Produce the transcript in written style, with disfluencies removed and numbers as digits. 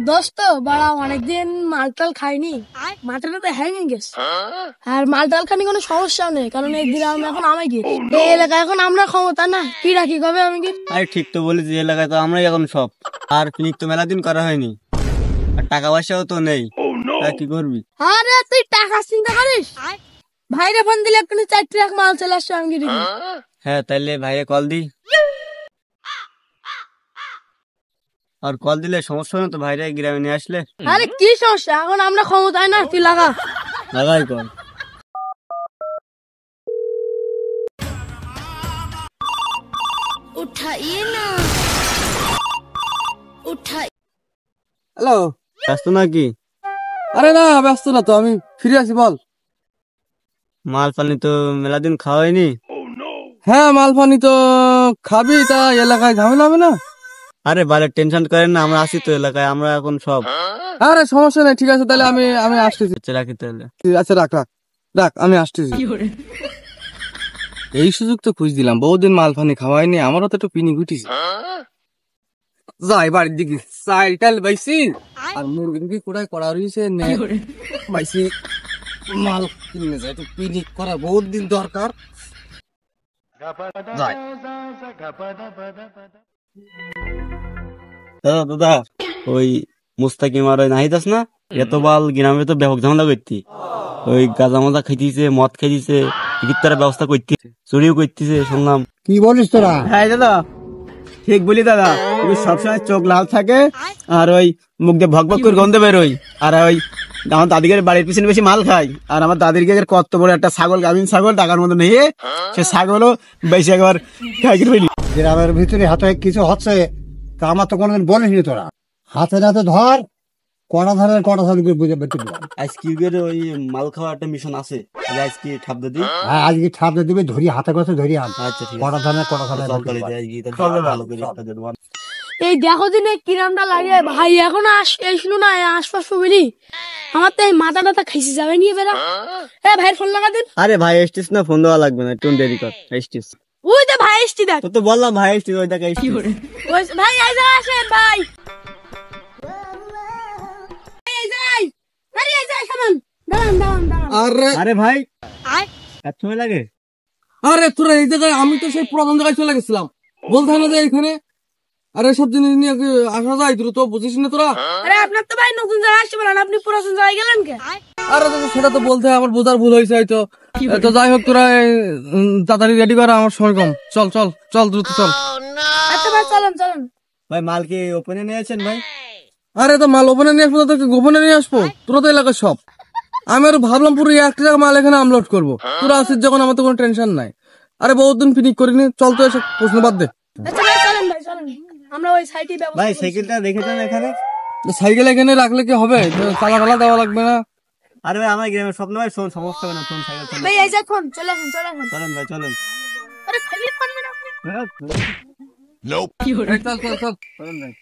দোস্ত বাড়া অনেকদিন মালটাল খাইনি, মাথাটা তো হ্যাঙ্গে গেছে। আর মালটাল খানি কোনো সমস্যা নেই, কারণ এই গ্রাম এখন আমি কি এই এলাকা এখন আমরা ক্ষমতা না, কি রাখি কবে আমি কি। আরে ঠিক তো বলেছি, এলাকায় তো আমরাই এখন সব। আর পিকনিক তো মেলা দিন করা হয়নি, আর টাকা পয়সাও তো নেই, তা কি করবি? আরে তুই টাকা চিন্তা করিস, ভাইরে ফোন দিলে এক্ষুনি 4 ট্রাক মাল চলে আসছে আমি কি। হ্যাঁ তাইলে ভাইয়া কল দি। আর কল দিলে সমস্যা না তো, ভাইরা গ্রামে নিয়ে আসলে? আরে কি সমস্যা, এখন আমরা ক্ষমতায় না, তুই লাগা। লাগাই কল। উঠাইয়ে না, উঠাই। হ্যালো, ব্যস্ত নাকি? আরে না ব্যস্ত না তো, আমি ফিরে আছি, বল। মাল পানি তো মেলা দিন খাওয়া হয়নি। হ্যাঁ মাল পানি তো খাবি, তা এলাকায় ঝামেলা হবে না? আরে বাইরে টেনশন করেন না, আমরা আছি তো এলাকায়, আমরা এখন সব। আরে সমস্যা নেই, ঠিক আছে, তাহলে আমি আমি আসতেছি। আচ্ছা রাখি তাহলে। আচ্ছা রাখ রাখ রাখ, আমি আসতেছি। এই সুযোগ তো খুঁজ দিলাম, বহুদিন মাল পানি খাওয়াইনি, আমারও তো একটু পিনি ঘুটিছে। যাই বাড়ির দিকে, চাইটাল বাইছি আর মুরগি কোড়ায় করা রয়েছে, বাইছি মাল কিনে যায়, একটু পিনিক করা বহুত দিন দরকার। যাই। দাদা দাদা, ওই মুস্তাকিম আর ওই নাহিদ আস না, এত বাল গ্রামে তো ব্যাপক ঝামেলা করতি। ওই গাঁজা মাজা খাইতিছে, মদ খাইতিছে, টিকিট ব্যবস্থা করতে, চুরিও করতেছে শুনলাম। কি বলিস তোরা? হ্যাঁ দাদা ঠিক বলি দাদা, তুমি সবসময় চোখ লাল থাকে আর ওই মুখ দিয়ে ভক ভক করে গন্ধ বেরোই, আর ওই আমার দাদিকে বাড়ির পিছনে বেশি মাল খাই। আর আমার দাদিকে কত বড় একটা ছাগল, গাভিন ছাগল টাকার মতো নিয়ে সে ছাগলও বেশি একবার খাই করে ফেলি। গ্রামের ভিতরে হাতে কিছু হচ্ছে, তা আমার তো কোনোদিন বলিসনি তোরা। হাতে হাতে ধর, কড়া ধরে কড়া ধরে বুঝে বেঁচে দিলাম। আজকে ওই মাল খাওয়া একটা মিশন আছে, আজকে ঠাপ দিদি। হ্যাঁ আজকে ঠাপতে দিবি, ধরি হাতে কাছে ধরি আন। আচ্ছা ঠিক কড়া ধরে কড়া ধরে ভালো করে। এই দেখো দিনে কিরামটা লাগে ভাই, এখন শুনো না আশপাশ বুঝলি, আমার তো এই মাথা টাথা খাইছে যাবে নিয়ে বেড়া। ভাইয়ের ফোন লাগা দিন। আরে ভাই এসছিস না, ফোন দেওয়া লাগবে না, একটু দেরি কর। এসছিস? ওই তো ভাই এসছি দেখ। তো বললাম ভাই এসছিস, ওই দেখা এসছিস। ভাই আসেন ভাই, আরে ভাই এত সময় লাগে? আরে তোরা এই জায়গায়, আমি তো সেই পুরাতন জায়গায় চলে গেছিলাম, বলতে হয় না যে এখানে আরে সব জিনিস নিয়ে আসা যায়, তোরা তো বুঝিস না তোরা। আরে আপনার তো ভাই নতুন জায়গায় আসছে বলেন, আপনি পুরাতন জায়গায় গেলেন কে? আরে তো সেটা তো বলতে হয়, আমার বোঝার ভুল হয়েছে হয়তো। তো যাই হোক, তোরা তাড়াতাড়ি রেডি করা, আমার সময় কম। চল চল চল দ্রুত চল। আচ্ছা ভাই চলেন চলেন। ভাই মাল কি ওপেনে নিয়েছেন ভাই? আরে তো মাল ওপেনে নিয়ে আসবো, তোকে গোপনে নিয়ে আসবো? তোরা তো এলাকার সব, আমি আর ভাবলাম পুরো 1 টাকা মাল এখানে আনলোড করবো। তোরা আসিস যখন, আমার তো কোনো টেনশন নাই। আরে বহুত দিন পিকনিক করিনি, চল তো এসব প্রশ্ন বাদ দে। আচ্ছা ভাই চলেন, ভাই চলেন, আমরা ওই সাইডে ব্যবস্থা ভাই করছি। সাইকেলটা রেখেছেন এখানে? সাইকেল এখানে রাখলে কি হবে? তালা টালা দেওয়া লাগবে না? আরে ভাই আমার গ্রামের স্বপ্ন ভাই, শোন সমস্যা হবে না, শোন সাইকেল চলে। ভাই এই যে ফোন চলে আসেন চলে আসেন। চলেন ভাই চলেন। আরে খালি ফোন মেরে আপনি। এই চল চল চল, চলেন ভাই।